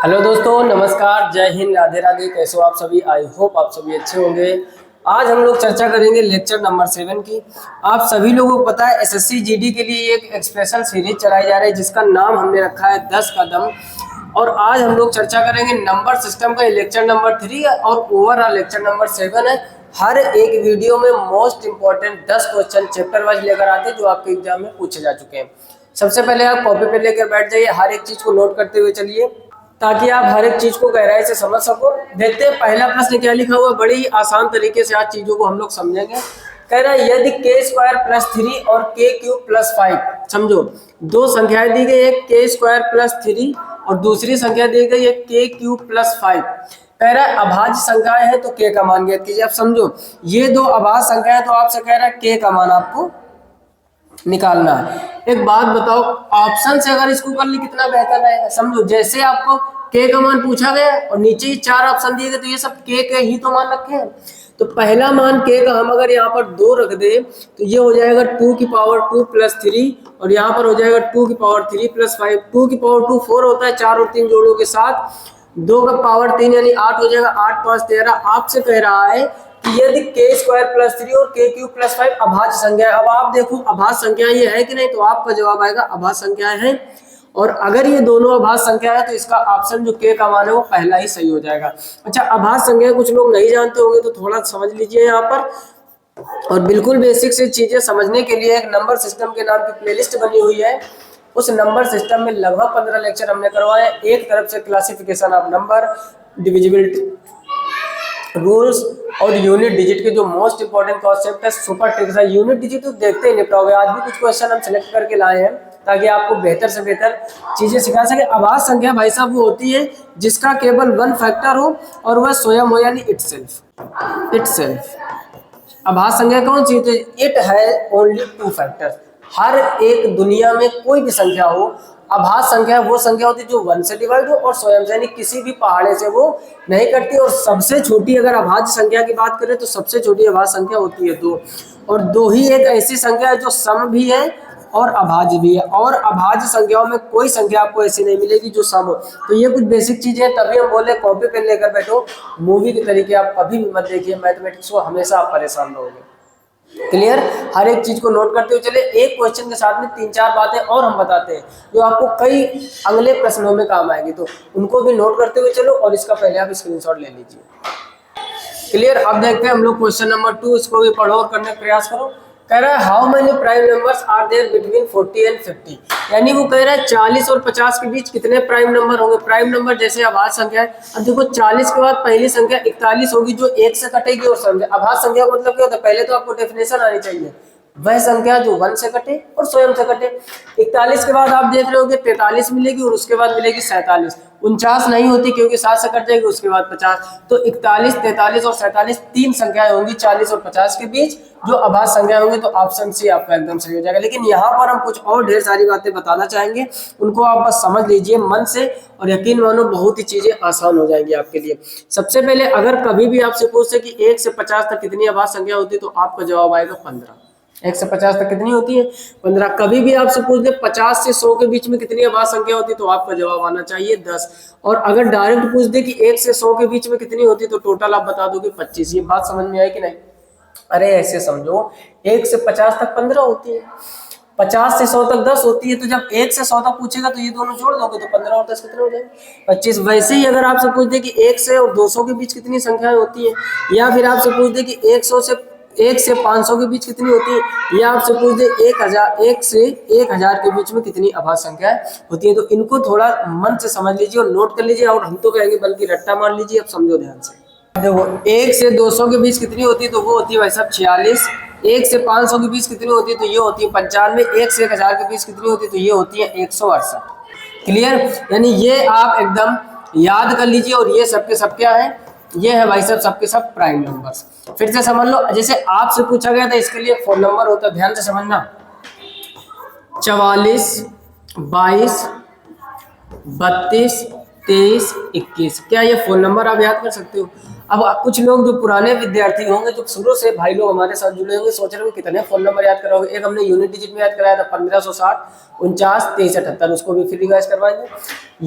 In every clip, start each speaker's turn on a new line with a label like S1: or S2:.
S1: Hello दोस्तों, नमस्कार, जय हिंद, राधे राधे। कैसे हो आप सभी? आई होप आप सभी अच्छे होंगे। आज हम लोग चर्चा करेंगे लेक्चर नंबर 7 की। आप सभी लोगों को पता है एसएससी जीडी के लिए एक एक्सप्रेशन सीरीज चलाई जा रही है जिसका नाम हमने रखा है 10 कदम। और आज हम लोग चर्चा करेंगे नंबर सिस्टम का। लेक्चर नंबर 3 है और ओवरऑल लेक्चर नंबर 7 है। हर एक वीडियो में most important 10 question chapter wise लेकर आते हैं जो आपके एग्जाम में पूछे जा चुके हैं। सबसे पहले आप कॉपी पे लेकर बैठ जाइए, हर एक चीज को नोट करते हुए चलिए ताकि आप हर एक चीज को गहराई से समझ सको। देखते हैं पहला प्रश्न क्या लिखा हुआ। बड़ी ही आसान तरीके से आज चीजों को हम लोग समझेंगे। कह रहा है यदि k² + 3 और k³ + 5, समझो दो संख्याएं दी गई, एक k² + 3 और दूसरी संख्या दी गई है k³ + 5। कह रहा है अभाज्य संख्याएं हैं तो k का मान ज्ञात कीजिए। आप समझो ये दो अभाज्य संख्याएं तो आपसे कह रहा है k का मान आपको निकालना है। एक बात बताओ, ऑप्शन से अगर इसको कर ली कितना बेहतर रहेगा। समझो जैसे आपको k का मान पूछा गया और नीचे ही 4 ऑप्शन दिए गए तो ये सब k के ही तो मान रखे हैं। तो पहला मान k का हम अगर यहाँ पर 2 रख दे तो ये हो जाएगा 2⁻² + 3 और यहाँ पर हो जाएगा 2⁻³ + 5। 2⁻², 4 होता है, 4 और 3 जोड़ों के साथ 2⁻³ यानी 8 हो जाएगा। 8 5 13। आपसे कह रहा है कि यदि k² + 3 और k³ + 5 अभाज्य संख्या है। अब आप देखो अभाज्य संख्या ये है कि नहीं, तो आपका जवाब आएगा अभाज्य संख्याएं हैं। और अगर ये दोनों अभाज्य संख्या है तो इसका ऑप्शन जो k का मान है वो पहला ही सही हो जाएगा। अच्छा, अभाज्य संख्या कुछ लोग नहीं जानते होंगे तो थोड़ा समझ लीजिए यहाँ पर। और बिल्कुल बेसिक से चीजें समझने के लिए एक नंबर सिस्टम के नाम की प्लेलिस्ट बनी हुई है। उस नंबर सिस्टम में लगभग 15 लेक्चर हमने करवाए। एक तरफ से classification of number, divisibility rules और यूनिट डिजिट के जो मोस्ट इंपॉर्टेंट कॉन्सेप्ट है, सुपर ट्रिक्स है। यूनिट डिजिट तो देखते ही निपटा होगा। आज भी कुछ क्वेश्चन हम सिलेक्ट करके लाए हैं ताकि आपको बेहतर से बेहतर चीजें सिखा सके। अभाज्य संख्या भाई साहब वो होती है जिसका केवल 1 फैक्टर हो और वह स्वयं हो, यानी इटसेल्फ। अभाज्य संख्या कौन सी होती है? इट है ओनली 2 फैक्टर। हर एक दुनिया में कोई भी संख्या हो, अभाज्य संख्या वो संख्या होती है जो 1 से डिवाइड हो और स्वयं से, यानी किसी भी पहाड़े से वो नहीं कटती। और सबसे छोटी अगर अभाज्य संख्या की बात करें तो सबसे छोटी अभाज्य संख्या होती है 2। और 2 ही एक ऐसी संख्या है जो सम भी है और अभाज्य भी है। और अभाज्य संख्याओं में कोई संख्या आपको ऐसी नहीं मिलेगी जो सम हो। तो ये कुछ बेसिक चीजें हैं, तभी हम बोले कॉपी पेन लेकर बैठो। मूवी के तरीके आप कभी भी मत देखिए मैथमेटिक्स को, हमेशा आप परेशान रहोगे। क्लियर? हर एक चीज को नोट करते हुए चले। एक क्वेश्चन के साथ में 3-4 बातें और हम बताते हैं जो आपको कई अगले प्रश्नों में काम आएगी, तो उनको भी नोट करते हुए चलो। और इसका पहले आप स्क्रीनशॉट ले लीजिए। क्लियर? अब देखते हैं हम लोग क्वेश्चन नंबर 2। इसको भी पढ़ो और करने का प्रयास करो। कह रहा है how many prime numbers are there between 40 and 50। यानी वो कह रहा है 40 और 50 के बीच कितने प्राइम नंबर होंगे। प्राइम नंबर जैसे अभाज्य संख्या है। अब देखो 40 के बाद पहली संख्या 41 होगी जो 1 से कटेगी। और अभाज्य संख्या का मतलब क्या होता है? पहले तो आपको डेफिनेशन आनी चाहिए। वह संख्या जो 1 से कटे और स्वयं से कटे। 41 के बाद आप देख रहे होगे 43 मिलेगी और उसके बाद मिलेगी 47। 49 नहीं होती क्योंकि 7 से कट जाएगी, उसके बाद 50। तो 41, 43 और 47 3 संख्याएं होंगी 40 और 50 के बीच जो अभाज्य संख्या होंगी। तो ऑप्शन सी आपका एकदम सही हो जाएगा। लेकिन यहाँ पर हम कुछ और ढेर सारी बातें बताना चाहेंगे, उनको आप बस समझ लीजिए मन से। और यकीन मानो बहुत ही चीजें आसान हो जाएंगी आपके लिए। सबसे पहले अगर कभी भी आपसे पूछे कि 1 से 50 तक कितनी अभाज्य संख्या होती है तो आपका जवाब आएगा 15। 1 से 50 तक कितनी होती है? 15। कभी भी आपसे पूछ दे 50 से 100 के बीच में कितनी अभाज्य संख्या होती है तो आपका जवाब आना चाहिए 10। और अगर डायरेक्ट पूछ दे कि 1 से 100 के बीच में कितनी होती है तो टोटल आप बता दोगे 25। ये बात समझ में आई कि नहीं? अरे ऐसे समझो 1 से 50 तक 15 होती है, 50 से 100 तक 10 होती है। तो जब 1 से 100 तक पूछेगा तो ये दोनों जोड़ दोगे तो 15 और 10 कितने हो जाएंगे? 25। वैसे ही अगर आपसे पूछ दे कि 1 से और 200 के बीच कितनी संख्याएं होती है, या फिर आपसे पूछ दे कि 1 से 500 के बीच कितनी होती है, या आपसे पूछ दे 1 से 1000 के बीच में कितनी अभाज्य संख्याएं होती है, तो इनको थोड़ा मन से समझ लीजिए और नोट कर लीजिए। और हम तो कहेंगे बल्कि रट्टा मार लीजिए। अब समझो ध्यान से। देखो 1 से 200 के बीच कितनी होती है तो वो होती है भाई साहब 46। 1 से 500 के बीच कितनी होती है तो ये होती है 95। 1 से 1000 के बीच कितनी होती है तो ये होती है 168। क्लियर? यानी ये आप एकदम याद कर लीजिए। और ये सबके सब क्या है? ये है भाई साहब सबके सब प्राइम नंबर्स। फिर से समझ लो, जैसे आपसे पूछा गया था इसके लिए फोन नंबर होता है, ध्यान से समझना। 44 22 32 23 21। क्या ये फोन नंबर आप याद कर सकते हो? अब कुछ लोग जो पुराने विद्यार्थी होंगे, जो शुरू से भाई लोग हमारे साथ जुड़े होंगे, सोच रहे होंगे कितने फोन नंबर याद कराओगे। एक हमने यूनिट डिजिट में याद कराया था 1560 49 23 78, उसको भी फिर रिवाइज करवाएंगे।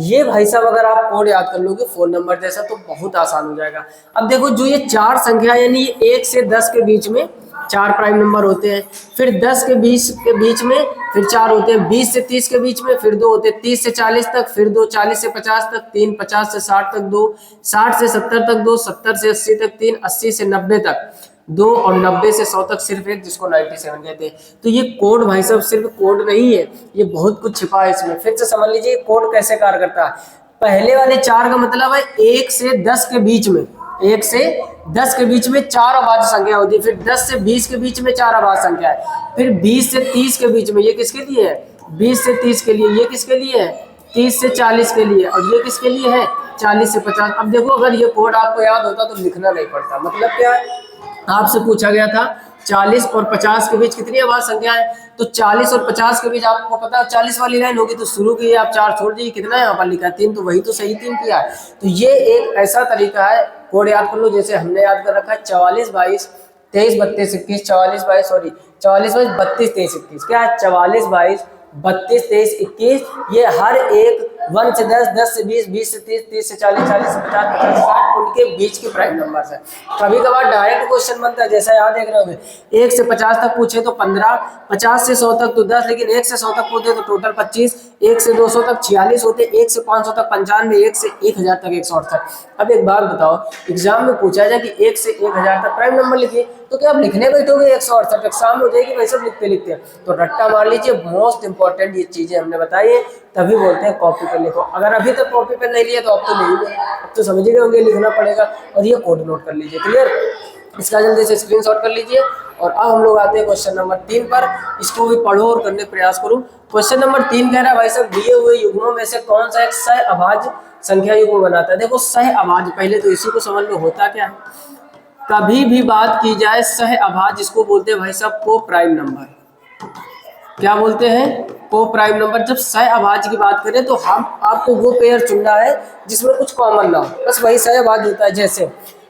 S1: ये भाई साहब अगर आप कोड याद कर लोगे फोन नंबर जैसा तो बहुत आसान हो जाएगा। अब देखो जो ये 4 संख्या यानी 1 से 10 के बीच में 4 प्राइम नंबर होते हैं, फिर 10 के 20 के बीच में फिर 4 होते हैं, 20 से 30 के बीच में फिर 2 होते हैं, 30 से 40 तक फिर 2, 40 से 50 तक 3, 50 से 60 तक 2, 60 से 70 तक 2, 70 से 80 तक 3, 80 से 90 तक 2 और 90 से 100 तक सिर्फ एक, जिसको 97 कहते हैं। तो ये कोड भाई साहब सिर्फ कोड नहीं है, ये बहुत कुछ छिपा है इसमें। फिर से समझ लीजिए कोड कैसे कार्य करता है। पहले वाले 4 का मतलब है 1 से 10 के बीच में, 1 से 10 के बीच में 4 अभाज्य संख्या होती है। फिर 10 से 20 के बीच में 4 अभाज्य संख्या है। फिर 20 से 30 के बीच में, ये किसके लिए है? 20 से 30 के लिए। ये किसके लिए है? 30 से 40 के लिए। और ये किसके लिए है? 40 से 50। अब देखो अगर ये कोड आपको याद होता तो लिखना नहीं पड़ता। मतलब क्या है, आपसे पूछा गया था 40 और 50 के बीच कितनी अभाज्य संख्या है, तो 40 और 50 के बीच आपको पता है 40 वाली लाइन होगी तो शुरू की आप 4 छोड़ दीजिए, कितना यहाँ पर लिखा है 3, तो वही तो सही 3 किया है। तो ये एक ऐसा तरीका है, कोड याद कर लो। जैसे हमने याद कर रखा है 44 22 23 32 21, 44 22 सॉरी 44 22 32 23 21, क्या है 44 22 32 23 21। ये हर एक 1 से 10 10 से 20 20 से 30 30 से 40 40 से 50 50 से 60 उनके बीच के प्राइम नंबर है। कभी कभार डायरेक्ट क्वेश्चन बनता है, जैसा याद देख रहे होंगे 1 से 50 तक पूछे तो 15, 50 से 100 तक तो 10, लेकिन 1 से 100 तक पूछे तो टोटल 25, 1 से 200 तक 46 होते, 1 से 500 तक 95, 1 से 1000 तक 168। अब एक बात बताओ, एग्जाम में पूछा जाए कि 1 से 1000 तक प्राइम नंबर लिखिए, तो क्या आप लिखने बैठोगे 168? एग्जाम हो जाएगी भाई सब लिखते लिखते। तो रट्टा मार लीजिए। मोस्ट इंपॉर्टेंट ये चीजें हमने बताई है, तभी बोलते हैं कॉपी पर लिखो। अगर अभी तक कॉपी पर नहीं लिया तो अब तो नहीं लिया, अब तो समझ ही होंगे लिखना पड़ेगा। और ये कोड नोट कर लीजिए, क्लियर? इसका जल्दी से स्क्रीनशॉट कर लीजिए। और अब हम लोग आते हैं क्वेश्चन नंबर 3 पर। इसको भी पढ़ो और करने का प्रयास करो। क्वेश्चन नंबर 3 कह रहा है भाई साहब दिए हुए युग्मों में से कौन सा एक सह अभाज्य संख्या युग्म बनाता है। देखो सह अभाज्य, पहले तो इसी को समझ लो होता क्या है। कभी भी बात की जाए सह अभाज्य, जिसको बोलते हैं भाई साहब को प्राइम नंबर। क्या बोलते हैं? को प्राइम नंबर। जब सह अभाज्य की बात करें तो हम आपको वो पेयर चुनना है जिसमें कुछ कॉमन ना हो, बस वही सह अभाज्य होता है। जैसे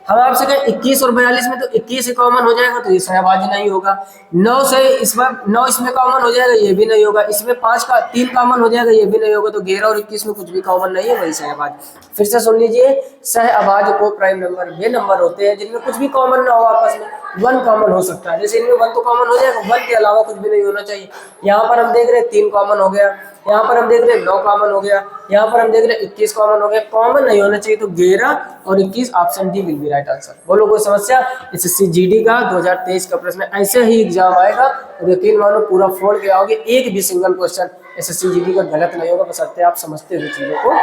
S1: हम आपसे कहें 21 और 42 में, तो 21 से कॉमन हो जाएगा तो ये सह अभाज्य नहीं होगा। 9 से इसमें 9 इसमें कॉमन हो जाएगा, ये भी नहीं होगा। इसमें 5 का 3 कॉमन हो जाएगा, ये भी नहीं होगा। तो 11 और 21 में कुछ भी कॉमन नहीं है, वही सह अभाज्य। फिर से सुन लीजिए, सह अभाज्य को प्राइम नंबर वे नंबर होते हैं जिनमें कुछ भी कॉमन ना हो आपस में। 1 कॉमन हो सकता है, जैसे इनमें 1 तो कॉमन हो जाएगा, 1 के अलावा कुछ भी नहीं होना चाहिए। यहाँ पर हम देख रहे हैं 3 कॉमन हो गया, यहाँ पर हम देख रहे हैं 9 कॉमन हो गया, यहाँ पर हम देख रहे हैं 21 कॉमन हो गया। कॉमन नहीं होना चाहिए, तो 11 और 21 option D will be right answer. बोलो कोई समस्या? एसएससी जीडी का 2023 का प्रश्न ऐसे ही एग्जाम आएगा और यकीन मानो पूरा फोड़ के आओगे, एक भी सिंगल क्वेश्चन एसएससी जीडी का गलत नहीं होगा, बशर्ते आप समझते हुए चीजों को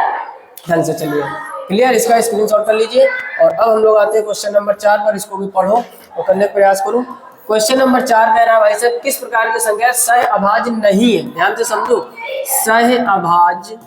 S1: ढंग से चलिए। क्लियर? इसका स्क्रीनशॉट कर लीजिए। और अब हम लोग आते हैं क्वेश्चन नंबर 4 पर। इसको भी पढ़ो और करने का प्रयास करो। क्वेश्चन नंबर 4 कह रहा है भाई साहब किस प्रकार की संख्या सह अभाज्य नहीं है। ध्यान से समझो, सह अभाज्य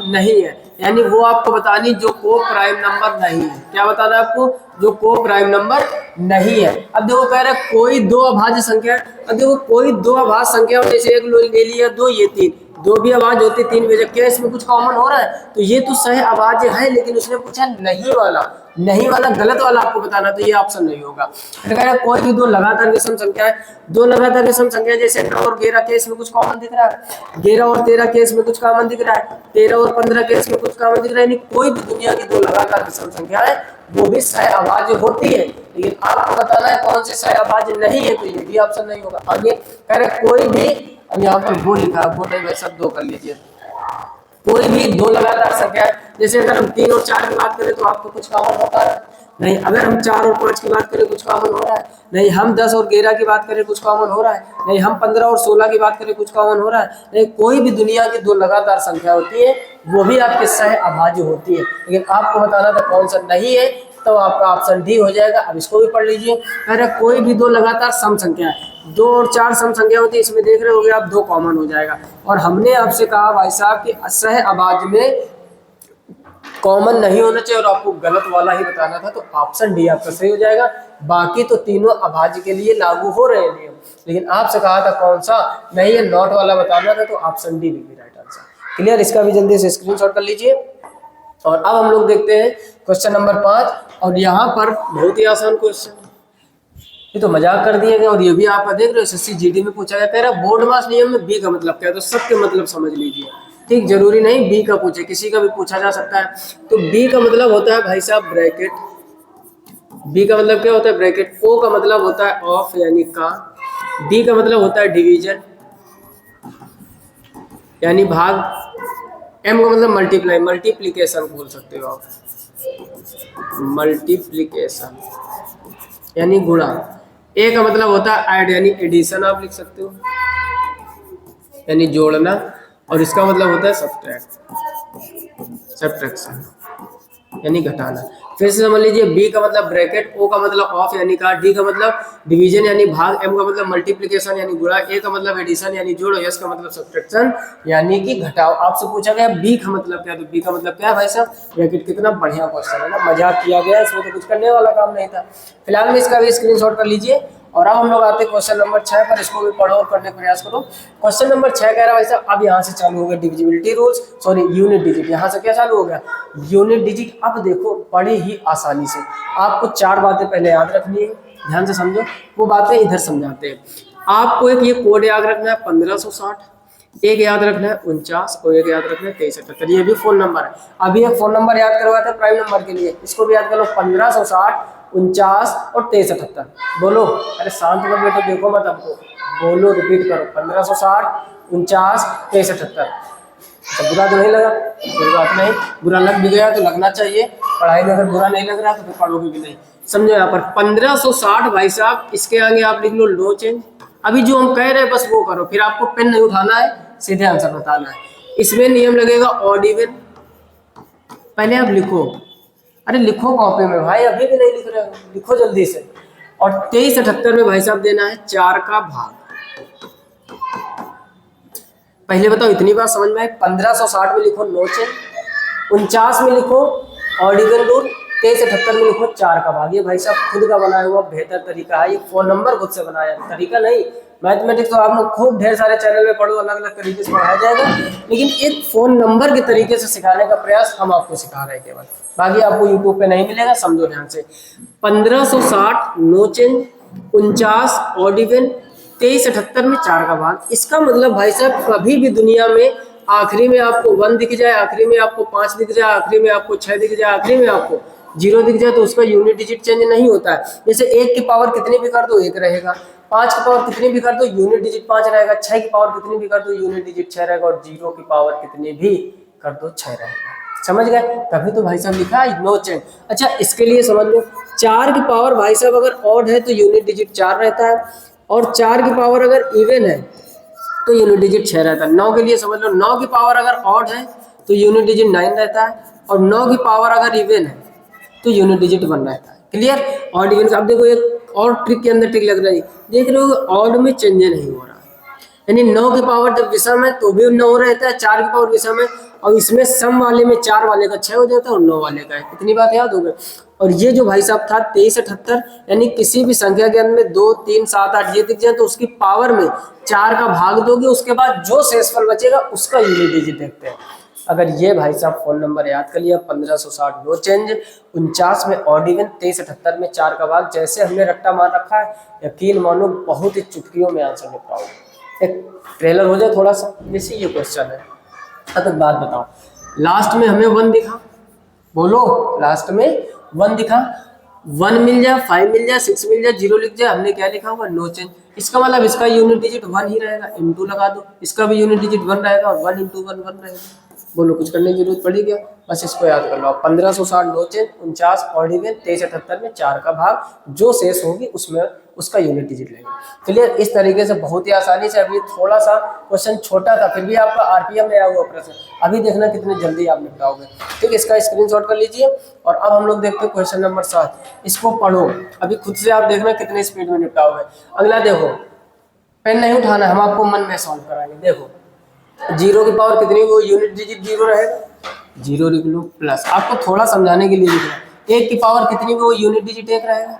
S1: नहीं है, यानी वो आपको बतानी जो को प्राइम नंबर नहीं है। क्या बताना है आपको? जो को प्राइम नंबर नहीं है। अब देखो कह रहा है कोई 2 अभाज्य संख्या। अब देखो कोई 2 अभाज्य संख्या, जैसे एक ले लिया 2, ये 3, 2 भी अभाज्य होती 3 भी। क्या इसमें कुछ कॉमन हो रहा है? तो ये तो सह अभाज्य है, लेकिन उसने पूछा नहीं वाला, नहीं वाला गलत वाला आपको बताना, तो ये ऑप्शन नहीं होगा। फिर कह रहा है कोई भी 2 लगातार विषम संख्या है। 2 लगातार विषम संख्या जैसे 9 और 11 केस में कुछ कॉमन दिख रहा है, 11 और 13 केस में कुछ कॉमन दिख रहा है, 13 और 15 केस में कुछ कॉमन दिख रहा है। यानी कोई भी दुनिया की 2 लगातार विषम संख्या है वो भी सह अभाज्य होती है, लेकिन आपको बताना है कौन से सह अभाज्य नहीं है, तो ये भी ऑप्शन नहीं होगा। आगे कह रहे कोई भी, अब यहाँ पर वो लिखा है, वो नहीं भाई सब 2 कर लीजिए। कोई भी 2 लगातार संख्या है, जैसे अगर हम 3 और 4 की बात करें तो आपको कुछ कॉमन होता है नहीं। अगर हम 4 और 5 की बात करें कुछ कॉमन हो रहा है नहीं। हम 10 और 11 की बात करें कुछ कॉमन हो रहा है नहीं। हम 15 और 16 की बात करें कुछ कॉमन हो रहा है नहीं। कोई भी दुनिया की 2 लगातार संख्या होती है वो भी आपके सह अभाज्य होती है, लेकिन आपको बताना था कौन सा नहीं है, तो आपका ऑप्शन डी हो जाएगा। अब इसको भी पढ़ लीजिए। कह रहे कोई भी 2 लगातार सम संख्या है, 2 और 4 सम संख्या होती है, इसमें देख रहे होगे आप 2 कॉमन हो जाएगा। और हमने आपसे कहा भाई साहब कि सह अभाज्य में कॉमन नहीं होना चाहिए और आपको गलत वाला ही बताना था, तो ऑप्शन डी आपका सही हो जाएगा। बाकी तो तीनों अभाज्य के लिए लागू हो रहे हैं नियम, लेकिन आपसे कहा था कौन सा नहीं है, नॉट वाला बताना था, तो option D will be right answer. Clear? इसका भी जल्दी से स्क्रीनशॉट कर लीजिए। और अब हम लोग देखते हैं क्वेश्चन नंबर 5, और यहाँ पर बहुत ही आसान क्वेश्चन, ये तो मजाक कर दिए गए, और ये भी आप देख रहे हो एसएससी जीडी में पूछा गया। कह रहा बोर्ड मास नियम में बी का मतलब क्या है, तो सब के मतलब समझ लीजिए, ठीक, जरूरी नहीं बी का पूछे, किसी का भी पूछा जा सकता है। तो बी का मतलब होता है भाई साहब ब्रैकेट, बी का मतलब क्या होता है ब्रैकेट, ओ का मतलब होता है ऑफ यानी का, डी का मतलब होता है डिवीजन यानी भाग, एम का मतलब मल्टीप्लाई, मल्टीप्लीकेशन बोल सकते हो आप, मल्टीप्लीकेशन यानी गुणा, ए का मतलब होता है ऐड यानी एडिशन आप लिख सकते हो यानी जोड़ना, और इसका मतलब होता है सब्ट्रैक्ट, सब्ट्रैक्शन यानी घटाना। फिर से समझ लीजिए, बी का मतलब ब्रैकेट, ओ का मतलब ऑफ यानी का, डी का मतलब डिवीजन यानी भाग, एम का मतलब मल्टीप्लिकेशन यानी गुणा, ए का मतलब एडिशन यानी जोड़, एस का मतलब सब्ट्रैक्शन यानी कि घटाओ। आपसे पूछा गया बी का मतलब क्या, तो बी का मतलब क्या है भाई साहब ब्रैकेट। कितना बढ़िया क्वेश्चन है ना, मजाक किया गया, इसमें तो कुछ करने वाला काम नहीं था। फिलहाल में इसका भी स्क्रीनशॉट कर लीजिए। और अब हम लोग आते हैं क्वेश्चन नंबर 6 पर, इसको भी पढ़ो और करने का प्रयास करो। क्वेश्चन नंबर 6 कह रहा है भाई साहब, अब यहाँ से चालू हो गया divisibility rules, sorry unit digit, यहाँ से क्या चालू हो गया यूनिट डिजिट। अब देखो बड़ी ही आसानी से आपको 4 बातें पहले याद रखनी है, ध्यान से समझो, वो बातें इधर समझाते हैं। आपको एक ये कोड याद रखना है 1560, एक याद रखना है 49, और एक याद रखना है 2378, ये भी फोन नंबर है। अभी एक फोन नंबर याद करवाया था प्राइम नंबर के लिए, इसको भी याद कर लो 1560, 49 और 2378। बोलो, अरे शांत मत बेटो, देखो मत आपको, बोलो रिपीट करो 1560, 49, 2378। तो बुरा तो नहीं लगा, कोई बात नहीं, बुरा लग भी गया तो लगना चाहिए, पढ़ाई में अगर बुरा नहीं लग रहा तो फिर पढ़ोगे भी नहीं। समझो यहाँ पर 1560 भाई साहब, इसके आगे आप लिख लो नो चेंज। अभी जो हम कह रहे हैं बस वो करो, फिर आपको पेन नहीं उठाना है, सीधे आंसर बताना है। इसमें नियम लगेगा ऑड इवन, पहले आप लिखो, अरे लिखो कॉपी में भाई, अभी भी नहीं लिख रहे हो, लिखो जल्दी से। और 2378 में भाई साहब देना है 4 का भाग। पहले बताओ इतनी बात समझ में आए, 1560 में लिखो नो चेंज, 49 में लिखो ऑड इवन रूल, 2378 में लिखो 4 का भाग। ये भाई साहब खुद का बनाया हुआ बेहतर तरीका है, ये फोन नंबर खुद से बनाया तरीका नहीं। मैथमेटिक्स तो आप लोग खूब ढेर सारे चैनल में पढ़ो, अलग अलग तरीके से पढ़ाया जाएगा, लेकिन एक फोन नंबर के तरीके से सिखाने का प्रयास हम आपको सिखा रहे हैं केवल, बाकी आपको यूट्यूब पे नहीं मिलेगा। समझो ध्यान से, 1560 नो चेंज, 49 ऑड इवन, 2378 में 4 का भाग। इसका मतलब भाई साहब कभी भी दुनिया में आखिरी में आपको 1 दिख जाए, आखिरी में आपको 5 दिख जाए, आखिरी में आपको 6 दिख जाए, आखिरी में आपको 0 दिख जाए, तो उसका यूनिट डिजिट चेंज नहीं होता है। जैसे 1 की पावर कितनी भी कर दो 1 रहेगा, 5 की पावर कितनी भी कर दो यूनिट डिजिट 5 रहेगा, 6 की पावर कितनी भी कर दो यूनिट डिजिट 6 रहेगा, और 0 की पावर कितनी भी कर दो 6 रहेगा। समझ गए, तभी तो भाई साहब लिखा है नो चेंज। अच्छा इसके लिए समझ लो, 4 की पावर भाई साहब अगर ऑड है तो यूनिट डिजिट 4 रहता है, और 4 की पावर अगर इवन है तो यूनिट डिजिट 6 रहता है। 9 के लिए समझ लो, 9 की पावर अगर ऑड है तो यूनिट डिजिट 9 रहता है, और 9 की पावर अगर इवन है तो यूनिट डिजिट 1 रहता है। Clear, odd even. अब देखो एक और ट्रिक के अंदर ट्रिक लग रही है, देख रहे हो ऑड में चेंज नहीं हो रहा है, यानी 9 की पावर जब विषम है तो भी 9 रहता है, 4 की पावर विषम है, और इसमें सम वाले में 4 वाले का 6 हो जाता है और 9 वाले का है। इतनी बात याद हो गई। और ये जो भाई साहब था 2378, यानी किसी भी संख्या के अंदर में 2, 3, 7, 8 ये दिख जाए तो उसकी पावर में 4 का भाग दोगे, उसके बाद जो शेषफल बचेगा उसका यूनिट डिजिट देखते हैं। अगर ये भाई साहब फोन नंबर याद कर लिया, 1560 नो चेंज, 49 में ऑड इवन, 2378 में 4 का भाग, जैसे हमने रट्टा मार रखा है, यकीन मानो बहुत ही चुटकियों में आंसर निपटाओगे। एक ट्रेलर हो जाए थोड़ा सा, जैसे ये क्वेश्चन है। अब बात बताओ, लास्ट में हमें 1 दिखा, बोलो लास्ट में 1 दिखा, 1 मिल जाए, 5 मिल जाए, 6 मिल जाए, 0 लिख जाए, हमने क्या लिखा हुआ नो चेंज। इसका मतलब इसका यूनिट डिजिट 1 ही रहेगा, इनटू लगा दो, इसका भी यूनिट डिजिट 1 रहेगा, और 1 × 1 1 रहेगा। बोलो कुछ करने की जरूरत पड़ी क्या, बस इसको याद कर लो। 1560 नो चेंज, 49 ऑड इवन, 2378 में 4 का भाग, जो शेष होगी उसमें उसका यूनिट डिजिट लेंगे। क्लियर, इस तरीके से बहुत ही आसानी से। अभी थोड़ा सा क्वेश्चन छोटा था, फिर भी आपका आरपीएम में आया हुआ प्रश्न, अभी देखना कितने जल्दी आप निपटाओगे। ठीक, इसका स्क्रीनशॉट कर लीजिए। और अब हम लोग देखते हैं क्वेश्चन नंबर 7, इसको पढ़ो, अभी खुद से आप देखना कितने स्पीड में निपटाओगे। अगला देखो, पेन नहीं उठाना, हम आपको मन में सॉल्व कराएंगे। देखो 0 की पावर कितनी, वो यूनिट डिजिट 0 रहेगा, 0 लिख लो, प्लस आपको थोड़ा समझाने के लिए लिख रहा है, 1 की पावर कितनी, वो यूनिट डिजिट 1 रहेगा।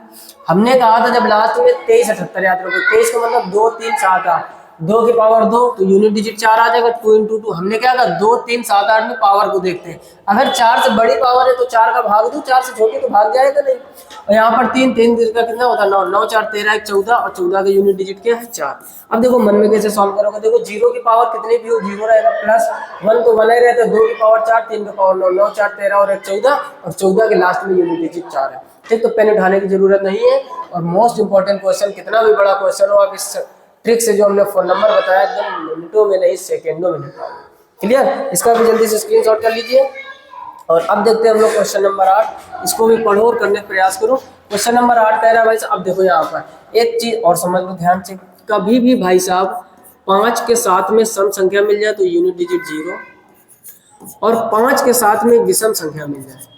S1: हमने कहा था जब लास्ट में 2378 याद रखो, 23 का मतलब 2, 3, 7, 8, 2 की पावर 2 तो यूनिट डिजिट 4 आ जाएगा। 2 इंटू 2 हमने क्या कहा 2 3 7 8 में पावर को देखते हैं। अगर 4 से बड़ी पावर है तो 4 का भाग दो, 4 से छोटी तो भाग जाएगा नहीं। और यहाँ पर 3 3 का कितना होता है 9, 9 4 13 1 14 और 14 का यूनिट डिजिट क्या है 4। अब देखो मन में कैसे सॉल्व करोगे, देखो 0 की पावर कितनी भी हो 0 रहेगा, प्लस 1 तो 1 ही रहता है, 2 की पावर 4, 3 की पावर 9, 9 4 13 और 1 14 और 14 के लास्ट में यूनिट डिजिट 4 है। ठीक, तो पेन उठाने की जरूरत नहीं है। और मोस्ट इंपॉर्टेंट क्वेश्चन, कितना भी बड़ा क्वेश्चन हो आप इस ट्रिक से जो हमने फोन नंबर बताया एकदम मिनटों में नहीं सेकेंडों में निकालो। क्लियर, इसका भी जल्दी से स्क्रीनशॉट कर लीजिए। और अब देखते हैं हम लोग क्वेश्चन नंबर 8, इसको भी पढ़ो और करने का प्रयास करो। क्वेश्चन नंबर 8 कह रहा है भाई साहब, अब देखो यहाँ पर एक चीज और समझ लो ध्यान से, कभी भी भाई साहब 5 के साथ में सम संख्या मिल जाए तो यूनिट डिजिट 0, और 5 के साथ में विषम संख्या मिल जाए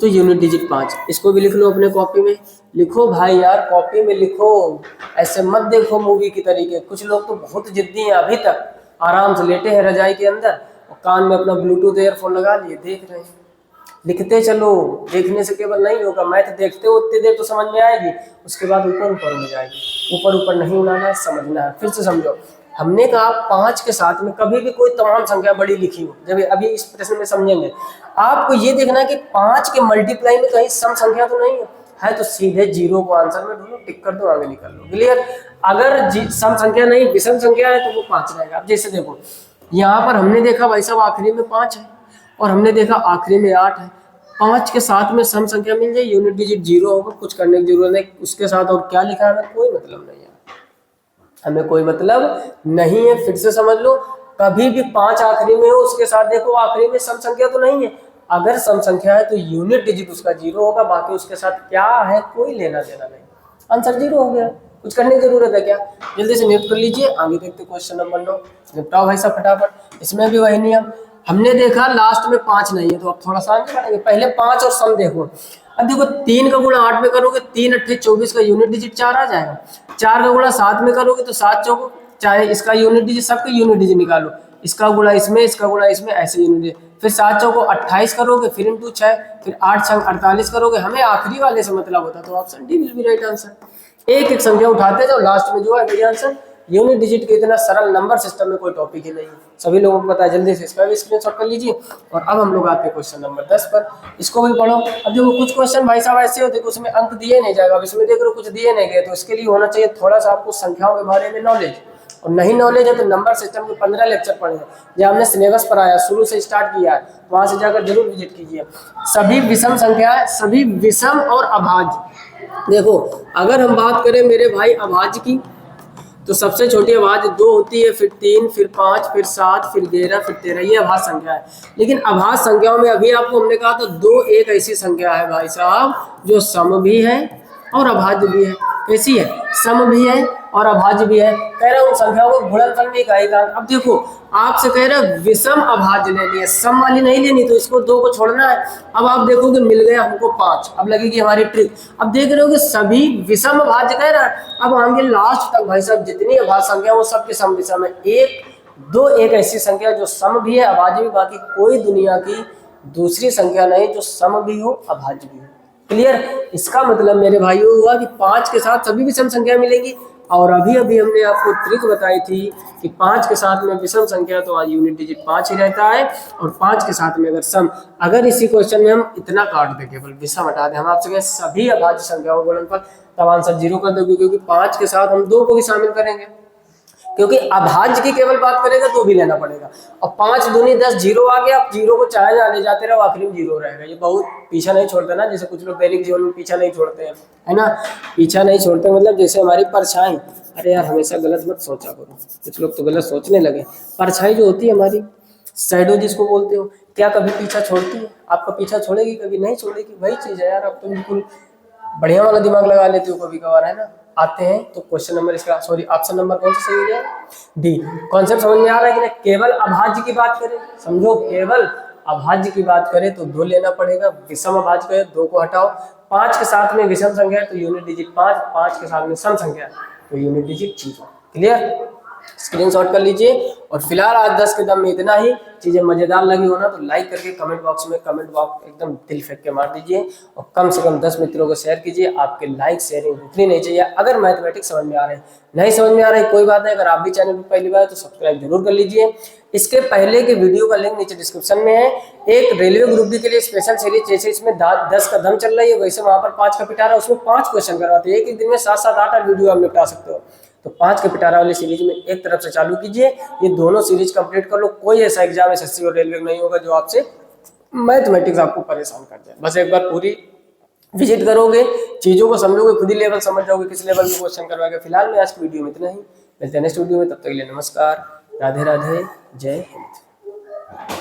S1: तो यूनिट डिजिट 5। इसको भी लिख लो अपने कॉपी में, लिखो भाई यार कॉपी में लिखो, ऐसे मत देखो मूवी की तरीके। कुछ लोग तो बहुत जिद्दी हैं, अभी तक आराम से लेटे हैं रजाई के अंदर और कान में अपना ब्लूटूथ ईयरफोन लगा लिए देख रहे हैं। लिखते चलो, देखने से केवल नहीं होगा, मैथ देखते हो उतनी देर तो समझ में आएगी, उसके बाद ऊपर ऊपर हो जाएगी। ऊपर ऊपर नहीं उड़ाना है, समझना है। फिर से समझो, हमने कहा 5 के साथ में कभी भी कोई तमाम संख्या बड़ी लिखी हो, जब अभी इस प्रश्न में समझेंगे आपको ये देखना है कि 5 के मल्टीप्लाई में कहीं सम संख्या तो नहीं है तो सीधे 0 को आंसर में ढूंढो, टिक कर दो, आगे निकल लो। क्लियर, अगर सम संख्या नहीं विषम संख्या है तो वो 5 रहेगा। अब जैसे देखो यहाँ पर हमने देखा भाई साहब आखिरी में 5 है और हमने देखा आखिरी में 8 है। 5 के साथ में सम संख्या मिल जाए, यूनिट डिजिट 0 होगा, कुछ करने की जरूरत नहीं। उसके साथ और क्या लिखा है हमें कोई मतलब नहीं है, हमें कोई मतलब नहीं है। फिर से समझ लो, कभी भी 5 आखिरी में हो उसके साथ देखो आखिरी में सम संख्या तो नहीं है, अगर सम संख्या है तो यूनिट डिजिट उसका 0 होगा, बाकी उसके साथ क्या है कोई लेना देना नहीं, आंसर 0 हो गया। कुछ करने की जरूरत है क्या, जल्दी से नोट कर लीजिए। आगे देखते क्वेश्चन नंबर 9, निपटाओ भाई साहब फटाफट। इसमें भी वही नियम, हमने देखा लास्ट में 5 नहीं है तो अब थोड़ा सा आगे बढ़ेंगे। पहले 5 और सम देखो। अब देखो 3 का गुणा 8 में करोगे 3 8 24 का यूनिट डिजिट 4 आ जाएगा। 4 का गुणा 7 में करोगे तो 7 चौको, चाहे इसका यूनिट डिजिट, सबके यूनिट डिजिट निकालो, इसका गुणा इसमें, इसका गुणा इसमें, ऐसे यूनिट डिजिट। फिर 7 चौको 28 करोगे, फिर इंटू 6, फिर 8 छंग 48 करोगे। हमें आखिरी वाले से मतलब होता तो option D will be right answer. एक एक संख्या उठाते जाओ, लास्ट में जो है वही आंसर। यूनिट डिजिट के इतना सरल नंबर सिस्टम में कोई टॉपिक ही नहीं है, सभी लोगों को पता है। जल्दी से इसका भी स्क्रीनशॉट कर लीजिए। और अब हम लोग आते हैं क्वेश्चन नंबर 10 पर, इसको भी पढ़ो। अब देखो कुछ क्वेश्चन भाई साहब ऐसे होते हैं उसमें अंक दिए नहीं जाएगा, अब इसमें देख लो कुछ दिए नहीं गए, तो इसके लिए होना चाहिए थोड़ा सा आपको संख्याओं के बारे में नॉलेज। और नहीं नॉलेज है तो नंबर सिस्टम के 15 लेक्चर पढ़े हैं, जो हमने सिलेबस पर आया शुरू से स्टार्ट किया है, वहां से जाकर जरूर विजिट कीजिए। सभी विषम संख्या, सभी विषम और अभाज्य। देखो अगर हम बात करें मेरे भाई अभाज्य की, तो सबसे छोटी अभाज्य 2 होती है, फिर 3, फिर 5, फिर 7, फिर 11, फिर 13, ये अभाज्य संख्या है। लेकिन अभाज्य संख्याओं में अभी आपको हमने कहा था 2 एक ऐसी संख्या है भाई साहब जो सम भी है और अभाज्य भी है। कैसी है, सम भी है और अभाज्य भी है। कह रहा हूँ संख्याओं को गुणनफल में इकाई का। अब देखो आपसे कह रहा है विषम अभाज्य लेनी है, सम वाली नहीं लेनी, तो इसको 2 को छोड़ना है। अब आप देखोगे मिल गया हमको 5, अब लगेगी हमारी ट्रिक। अब देख रहे हो कि सभी विषम अभाज्य कह रहा है। अब आगे लास्ट तक भाई साहब जितनी अभाज्य संख्या वो सबके सम विषम है। 1 2 एक ऐसी संख्या जो सम भी है अभाज्य भी, बाकी कोई दुनिया की दूसरी संख्या नहीं जो सम भी हो अभाज्य भी हो। क्लियर, इसका मतलब मेरे भाइयों हुआ कि 5 के साथ सभी विषम संख्या मिलेगी। और अभी अभी हमने आपको ट्रिक बताई थी कि 5 के साथ में विषम संख्या तो आज यूनिट डिजिट 5 ही रहता है, और 5 के साथ में अगर सम, अगर इसी क्वेश्चन में हम इतना काट दें केवल विषम हटा दें, हम आपसे कहें सभी अभाज्य संख्याओं को गुणनफल, तब आंसर 0 कर दोगे, क्योंकि 5 के साथ हम 2 को भी शामिल करेंगे, क्योंकि अभाज्य की केवल बात करेगा तो भी लेना पड़ेगा। और 5 दूनी 10, 0 आ गया, आप 0 को चाहे जा ले जाते रहो, आखिरी में 0 रहेगा। ये बहुत पीछा नहीं छोड़ता ना, जैसे कुछ लोग दैनिक जीवन में पीछा नहीं छोड़ते हैं, है ना। पीछा नहीं छोड़ते मतलब जैसे हमारी परछाई, अरे यार हमेशा गलत मत सोचा करो, कुछ लोग तो गलत सोचने लगे। परछाई जो होती है हमारी, शैडो जिसको बोलते हो, क्या कभी पीछा छोड़ती है? आपका पीछा छोड़ेगी? कभी नहीं छोड़ेगी। वही चीज है यार, आप तो बिल्कुल बढ़िया वाला दिमाग लगा लेते हो कभी कभार, है ना। आते हैं तो क्वेश्चन नंबर इसका, सॉरी ऑप्शन नंबर कौन सा सही हो गया, डी। कॉन्सेप्ट समझ में आ रहा है कि नहीं। केवल अभाज्य की बात करें, समझो केवल अभाज्य की बात करें तो 2 लेना पड़ेगा, विषम अभाज्य करें 2 को हटाओ। 5 के साथ में विषम संख्या है तो यूनिट डिजिट 5, 5 के साथ में सम संख्या है तो यूनिट डिजिट 0। क्लियर, स्क्रीनशॉट कर लीजिए। और फिलहाल आज 10 कदम में इतना ही। चीजें मजेदार लगी हो ना तो लाइक करके कमेंट बॉक्स एकदम दिल फेंक के मार दीजिए और कम से कम 10 मित्रों को शेयर कीजिए। आपके लाइक शेयरिंग रुकनी नहीं चाहिए। अगर मैथमेटिक्स समझ में आ रहे हैं, नहीं समझ में आ रहा है कोई बात नहीं, अगर आप भी चैनल पर पहली बार तो सब्सक्राइब जरूर कर लीजिए। इसके पहले के वीडियो का लिंक नीचे डिस्क्रिप्शन में है। एक रेलवे ग्रुप डी के लिए स्पेशल सीरीज, जैसे इसमें 10 का दम चल रही है वैसे वहां पर 5 का पिटारा, उसमें 5 क्वेश्चन करवाते हैं। एक दिन में 7-7 8 वीडियो आप निपटा सकते हो। तो 5 के पिटारा वाली सीरीज में एक तरफ से चालू कीजिए, ये दोनों सीरीज कंप्लीट कर लो। कोई ऐसा एग्जाम एसएससी और रेलवे में नहीं होगा जो आपसे मैथमेटिक्स आपको परेशान कर जाए। बस एक बार पूरी विजिट करोगे, चीजों को समझोगे, खुद ही लेवल समझ जाओगे किस लेवल में क्वेश्चन करवाएगा। फिलहाल मैं आज की वीडियो में इतना ही, मिलते हैं नेक्स्ट वीडियो में। तब तक के लिए नमस्कार, राधे राधे, जय हिंद।